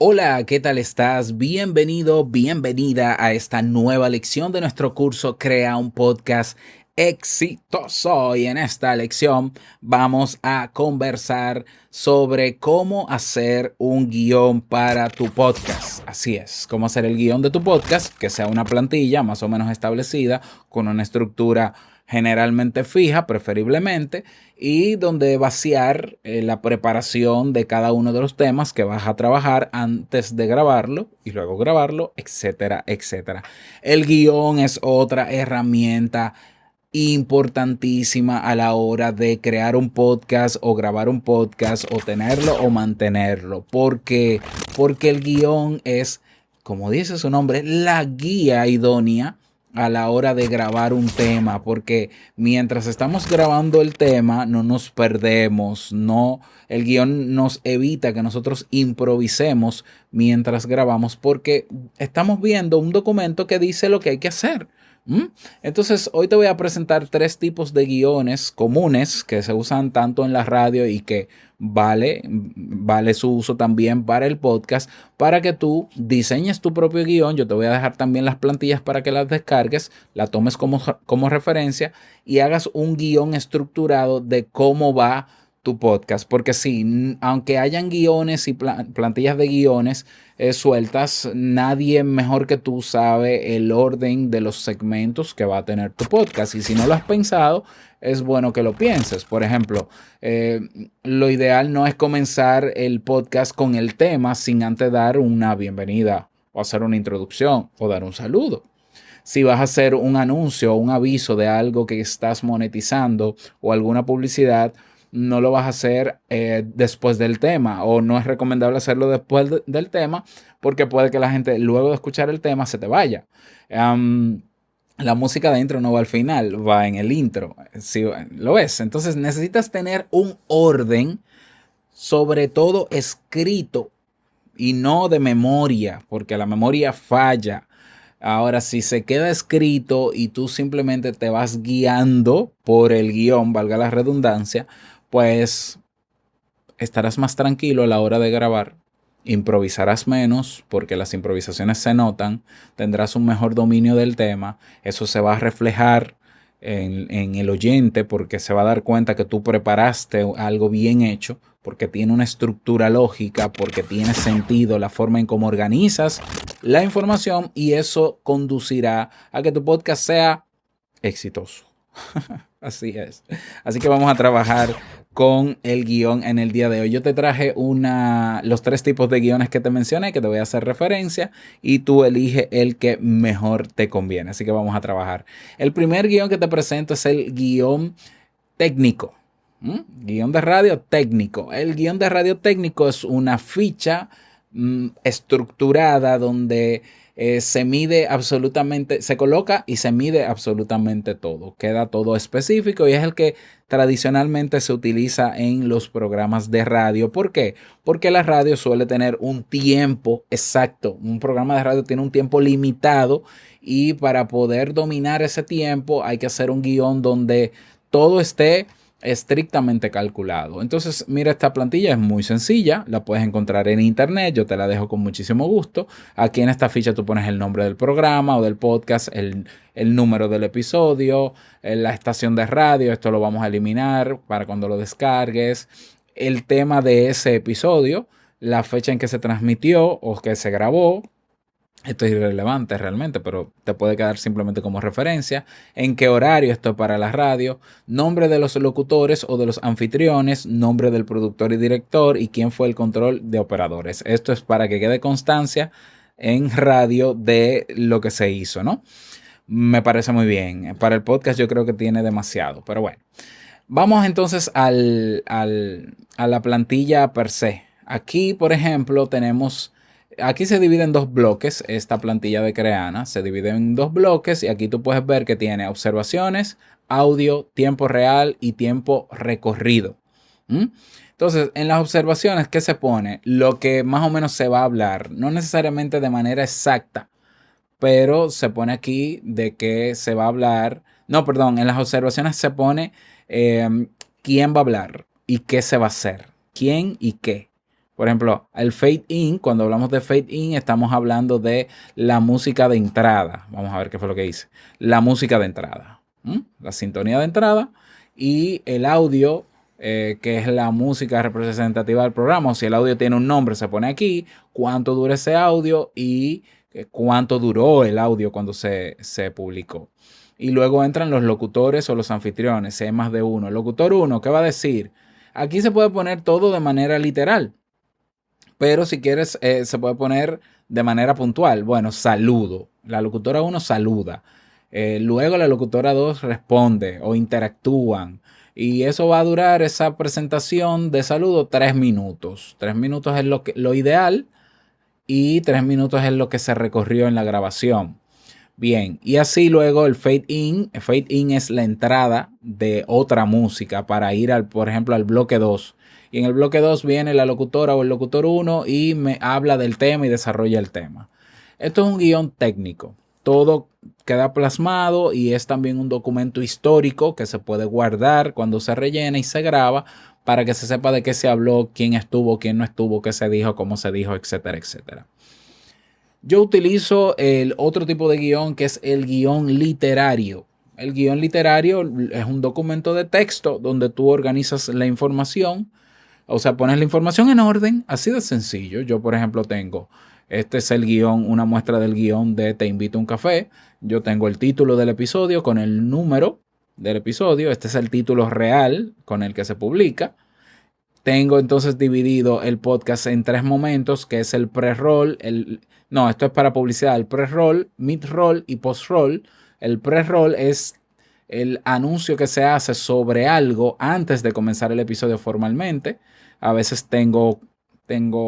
Hola, ¿qué tal estás? Bienvenido, bienvenida a esta nueva lección de nuestro curso Crea un podcast exitoso. Y en esta lección vamos a conversar sobre cómo hacer un guión para tu podcast. Así es, cómo hacer el guión de tu podcast, que sea una plantilla más o menos establecida, con una estructura generalmente fija, preferiblemente, y donde vaciar la preparación de cada uno de los temas que vas a trabajar antes de grabarlo y luego grabarlo, etcétera, etcétera. El guión es otra herramienta importantísima a la hora de crear un podcast o grabar un podcast o tenerlo o mantenerlo. Porque el guión es, como dice su nombre, la guía idónea a la hora de grabar un tema, porque mientras estamos grabando el tema no nos perdemos, no, el guión nos evita que nosotros improvisemos mientras grabamos, porque estamos viendo un documento que dice lo que hay que hacer. Entonces, hoy te voy a presentar tres tipos de guiones comunes que se usan tanto en la radio y que vale su uso también para el podcast, para que tú diseñes tu propio guión. Yo te voy a dejar también las plantillas para que las descargues, la tomes como referencia y hagas un guión estructurado de cómo va tu podcast. Porque sí, aunque hayan guiones y plantillas de guiones sueltas, nadie mejor que tú sabe el orden de los segmentos que va a tener tu podcast. Y si no lo has pensado, es bueno que lo pienses. Por ejemplo, lo ideal no es comenzar el podcast con el tema sin antes dar una bienvenida o hacer una introducción o dar un saludo. Si vas a hacer un anuncio o un aviso de algo que estás monetizando o alguna publicidad, no lo vas a hacer después del tema, o no es recomendable hacerlo después del tema porque puede que la gente luego de escuchar el tema se te vaya. La música de intro no va al final, va en el intro, si lo ves. Entonces necesitas tener un orden, sobre todo escrito y no de memoria, porque la memoria falla. Ahora, si se queda escrito y tú simplemente te vas guiando por el guión, valga la redundancia, pues estarás más tranquilo a la hora de grabar, improvisarás menos porque las improvisaciones se notan, tendrás un mejor dominio del tema, eso se va a reflejar en el oyente porque se va a dar cuenta que tú preparaste algo bien hecho, porque tiene una estructura lógica, porque tiene sentido la forma en cómo organizas la información y eso conducirá a que tu podcast sea exitoso. Así es. Así que vamos a trabajar con el guión en el día de hoy. Yo te traje los tres tipos de guiones que te mencioné, que te voy a hacer referencia, y tú elige el que mejor te conviene. Así que vamos a trabajar. El primer guión que te presento es el guión técnico. Guión de radio técnico. El guión de radio técnico es una ficha estructurada donde se mide absolutamente, se coloca y se mide absolutamente todo. Queda todo específico y es el que tradicionalmente se utiliza en los programas de radio. ¿Por qué? Porque la radio suele tener un tiempo exacto. Un programa de radio tiene un tiempo limitado y para poder dominar ese tiempo hay que hacer un guión donde todo esté estrictamente calculado. Entonces, mira, esta plantilla es muy sencilla, la puedes encontrar en internet, yo te la dejo con muchísimo gusto. Aquí en esta ficha tú pones el nombre del programa o del podcast, el número del episodio, la estación de radio, esto lo vamos a eliminar para cuando lo descargues, el tema de ese episodio, la fecha en que se transmitió o que se grabó. Esto es irrelevante realmente, pero te puede quedar simplemente como referencia. En qué horario esto es para la radio, nombre de los locutores o de los anfitriones, nombre del productor y director y quién fue el control de operadores. Esto es para que quede constancia en radio de lo que se hizo, ¿no? Me parece muy bien. Para el podcast yo creo que tiene demasiado, pero bueno. Vamos entonces a la plantilla per se. Aquí, por ejemplo, aquí se divide en dos bloques, esta plantilla de Creana, se divide en dos bloques y aquí tú puedes ver que tiene observaciones, audio, tiempo real y tiempo recorrido. Entonces, en las observaciones, ¿qué se pone? Lo que más o menos se va a hablar, no necesariamente de manera exacta, pero se pone aquí de que se va a hablar. No, perdón, en las observaciones se pone quién va a hablar y qué se va a hacer. ¿Quién y qué? Por ejemplo, el fade in, cuando hablamos de fade in, estamos hablando de la música de entrada. Vamos a ver qué fue lo que hice. La música de entrada, la sintonía de entrada y el audio, que es la música representativa del programa. O si el audio tiene un nombre, se pone aquí, cuánto dura ese audio y cuánto duró el audio cuando se publicó. Y luego entran los locutores o los anfitriones, si hay más de uno. El locutor 1, ¿qué va a decir? Aquí se puede poner todo de manera literal, pero si quieres se puede poner de manera puntual. Bueno, saludo. La locutora 1 saluda. Luego la locutora 2 responde o interactúan. Y eso va a durar esa presentación de saludo 3 minutos. 3 minutos es lo ideal y 3 minutos es lo que se recorrió en la grabación. Bien, y así luego el fade in. El fade in es la entrada de otra música para ir, por ejemplo, al bloque 2. Y en el bloque 2 viene la locutora o el locutor 1 y me habla del tema y desarrolla el tema. Esto es un guión técnico. Todo queda plasmado y es también un documento histórico que se puede guardar cuando se rellena y se graba para que se sepa de qué se habló, quién estuvo, quién no estuvo, qué se dijo, cómo se dijo, etcétera, etcétera. Yo utilizo el otro tipo de guión que es el guión literario. El guión literario es un documento de texto donde tú organizas la información, o sea, pones la información en orden, así de sencillo. Yo, por ejemplo, tengo, este es el guión, una muestra del guión de Te invito a un café. Yo tengo el título del episodio con el número del episodio. Este es el título real con el que se publica. Tengo entonces dividido el podcast en 3 momentos, que es el pre-roll, esto es para publicidad, el pre-roll, mid-roll y post-roll. El pre-roll es el anuncio que se hace sobre algo antes de comenzar el episodio formalmente. A veces tengo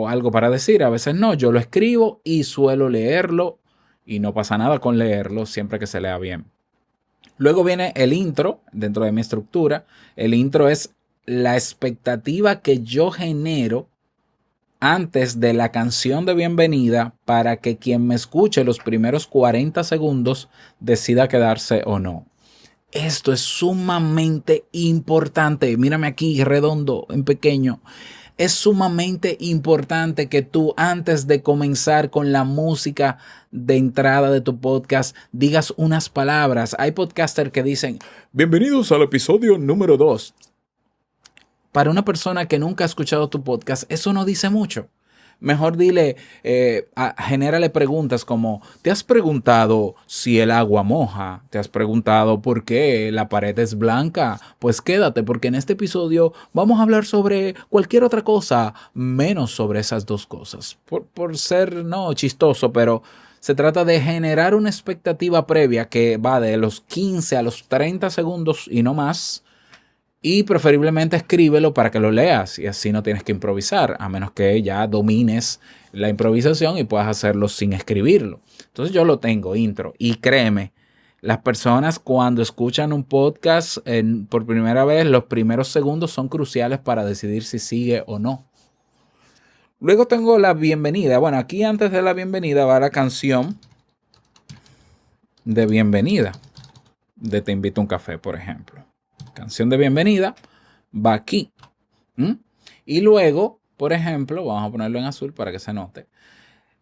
algo para decir, a veces no. Yo lo escribo y suelo leerlo y no pasa nada con leerlo siempre que se lea bien. Luego viene el intro dentro de mi estructura. El intro es la expectativa que yo genero antes de la canción de bienvenida para que quien me escuche los primeros 40 segundos decida quedarse o no. Esto es sumamente importante. Mírame aquí, redondo, en pequeño. Es sumamente importante que tú, antes de comenzar con la música de entrada de tu podcast, digas unas palabras. Hay podcasters que dicen, bienvenidos al episodio número 2. Para una persona que nunca ha escuchado tu podcast, eso no dice mucho. Mejor dile, genérale preguntas como, ¿te has preguntado si el agua moja? ¿Te has preguntado por qué la pared es blanca? Pues quédate, porque en este episodio vamos a hablar sobre cualquier otra cosa, menos sobre esas dos cosas. Por ser, no, chistoso, pero se trata de generar una expectativa previa que va de los 15 a los 30 segundos y no más. Y preferiblemente escríbelo para que lo leas y así no tienes que improvisar, a menos que ya domines la improvisación y puedas hacerlo sin escribirlo. Entonces yo lo tengo, intro. Y créeme, las personas cuando escuchan un podcast por primera vez, los primeros segundos son cruciales para decidir si sigue o no. Luego tengo la bienvenida. Bueno, aquí antes de la bienvenida va la canción de bienvenida de Te invito a un café, por ejemplo. Canción de bienvenida va aquí. Y luego, por ejemplo, vamos a ponerlo en azul para que se note,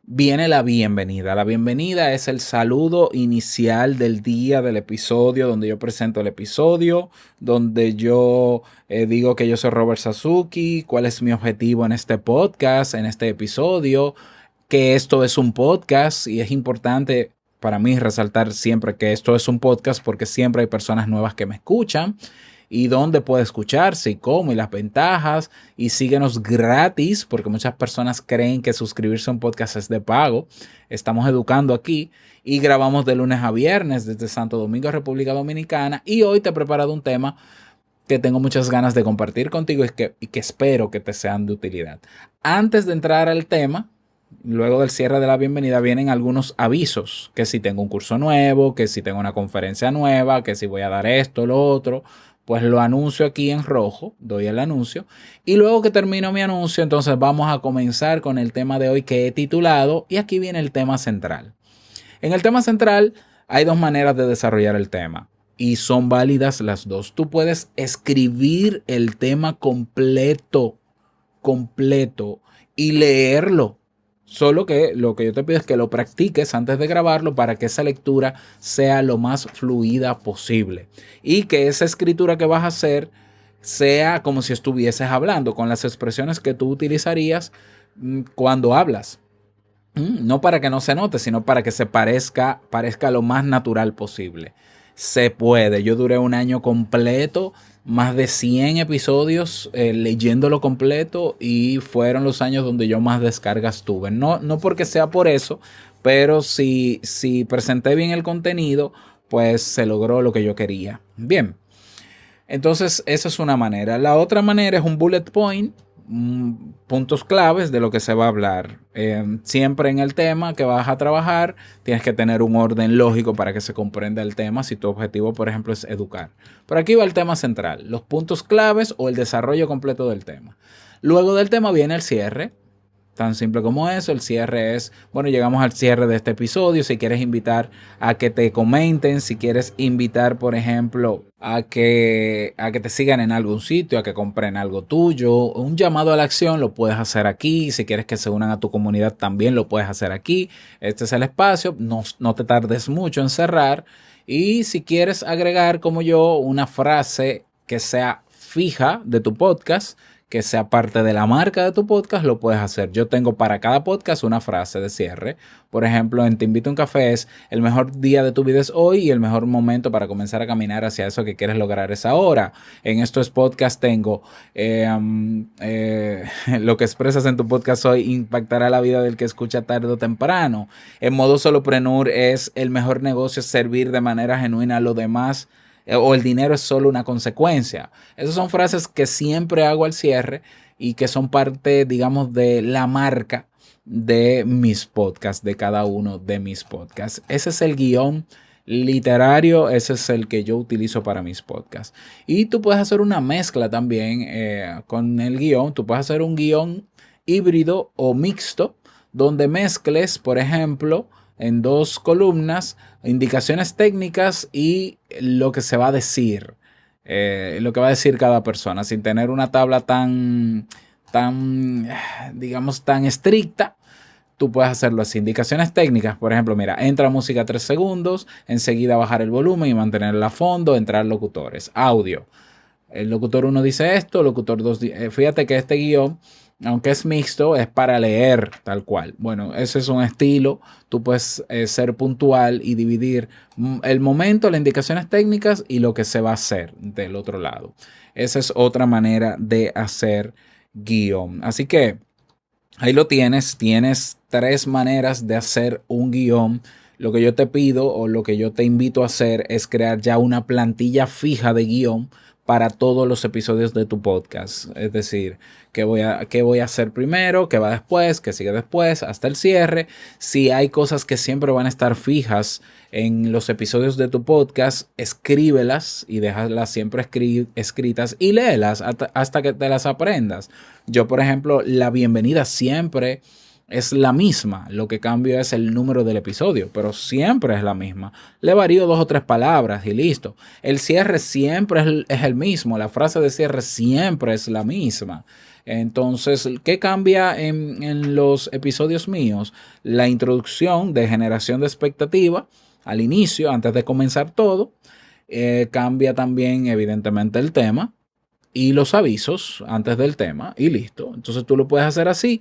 viene la bienvenida. La bienvenida es el saludo inicial del día del episodio, donde yo presento el episodio, donde yo digo que yo soy Robert Sasuki, cuál es mi objetivo en este podcast, en este episodio, que esto es un podcast y es importante para mí resaltar siempre que esto es un podcast porque siempre hay personas nuevas que me escuchan y dónde puede escucharse y cómo y las ventajas, y síguenos gratis porque muchas personas creen que suscribirse a un podcast es de pago. Estamos educando aquí y grabamos de lunes a viernes desde Santo Domingo, República Dominicana, y hoy te he preparado un tema que tengo muchas ganas de compartir contigo y que espero que te sean de utilidad. Antes de entrar al tema, luego del cierre de la bienvenida vienen algunos avisos, que si tengo un curso nuevo, que si tengo una conferencia nueva, que si voy a dar esto, lo otro, pues lo anuncio aquí en rojo, doy el anuncio y luego que termino mi anuncio, entonces vamos a comenzar con el tema de hoy que he titulado, y aquí viene el tema central. En el tema central hay 2 maneras de desarrollar el tema y son válidas las dos. Tú puedes escribir el tema completo y leerlo. Solo que lo que yo te pido es que lo practiques antes de grabarlo para que esa lectura sea lo más fluida posible y que esa escritura que vas a hacer sea como si estuvieses hablando, con las expresiones que tú utilizarías cuando hablas. No para que no se note, sino para que se parezca lo más natural posible. Se puede. Yo duré un año completo, más de 100 episodios leyéndolo completo y fueron los años donde yo más descargas tuve. No porque sea por eso, pero si presenté bien el contenido, pues se logró lo que yo quería. Bien. Entonces, esa es una manera. La otra manera es un bullet point, puntos claves de lo que se va a hablar. Siempre en el tema que vas a trabajar, tienes que tener un orden lógico para que se comprenda el tema si tu objetivo, por ejemplo, es educar. Por aquí va el tema central, los puntos claves o el desarrollo completo del tema. Luego del tema viene el cierre. Tan simple como eso, el cierre es, bueno, llegamos al cierre de este episodio. Si quieres invitar a que te comenten, si quieres invitar, por ejemplo, a que te sigan en algún sitio, a que compren algo tuyo, un llamado a la acción lo puedes hacer aquí. Si quieres que se unan a tu comunidad, también lo puedes hacer aquí. Este es el espacio, no te tardes mucho en cerrar. Y si quieres agregar, como yo, una frase que sea fija de tu podcast, que sea parte de la marca de tu podcast, lo puedes hacer. Yo tengo para cada podcast una frase de cierre. Por ejemplo, en Te invito a un café es: el mejor día de tu vida es hoy y el mejor momento para comenzar a caminar hacia eso que quieres lograr es ahora. En estos podcasts tengo lo que expresas en tu podcast hoy impactará la vida del que escucha tarde o temprano. En modo solopreneur es: el mejor negocio es servir de manera genuina a los demás, o el dinero es solo una consecuencia. Esas son frases que siempre hago al cierre y que son parte, digamos, de la marca de mis podcasts, de cada uno de mis podcasts. Ese es el guión literario, ese es el que yo utilizo para mis podcasts. Y tú puedes hacer una mezcla también con el guión. Tú puedes hacer un guión híbrido o mixto donde mezcles, por ejemplo, en 2 columnas, indicaciones técnicas y lo que se va a decir, lo que va a decir cada persona, sin tener una tabla digamos, tan estricta. Tú puedes hacerlo así. Indicaciones técnicas, por ejemplo, mira, entra música 3 segundos, enseguida bajar el volumen y mantenerla a fondo, entrar locutores. Audio. El locutor 1 dice esto, locutor 2 fíjate que este guión, aunque es mixto, es para leer tal cual. Bueno, ese es un estilo. Tú puedes ser puntual y dividir el momento, las indicaciones técnicas y lo que se va a hacer del otro lado. Esa es otra manera de hacer guión. Así que ahí lo tienes. Tienes 3 maneras de hacer un guión. Lo que yo te pido o lo que yo te invito a hacer es crear ya una plantilla fija de guión para todos los episodios de tu podcast. Es decir, qué voy a hacer primero, qué va después, qué sigue después, hasta el cierre. Si hay cosas que siempre van a estar fijas en los episodios de tu podcast, escríbelas y déjalas siempre escritas y léelas hasta que te las aprendas. Yo, por ejemplo, la bienvenida siempre es la misma, lo que cambia es el número del episodio, pero siempre es la misma. Le varío 2 o 3 palabras y listo. El cierre siempre es el mismo, la frase de cierre siempre es la misma. Entonces, ¿qué cambia en los episodios míos? La introducción de generación de expectativa al inicio, antes de comenzar todo. Cambia también, evidentemente, el tema y los avisos antes del tema y listo. Entonces, tú lo puedes hacer así.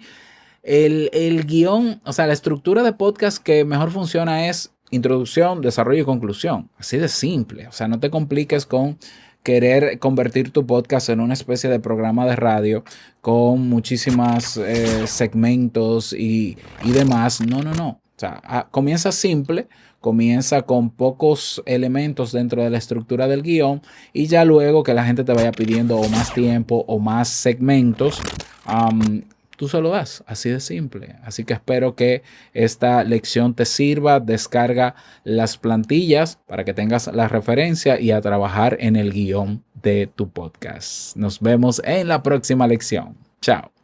El guión, o sea, la estructura de podcast que mejor funciona es introducción, desarrollo y conclusión. Así de simple. O sea, no te compliques con querer convertir tu podcast en una especie de programa de radio con muchísimas segmentos y demás. No. O sea, comienza simple, comienza con pocos elementos dentro de la estructura del guión y ya luego que la gente te vaya pidiendo o más tiempo o más segmentos, tú solo das, así de simple. Así que espero que esta lección te sirva. Descarga las plantillas para que tengas la referencia y a trabajar en el guión de tu podcast. Nos vemos en la próxima lección. Chao.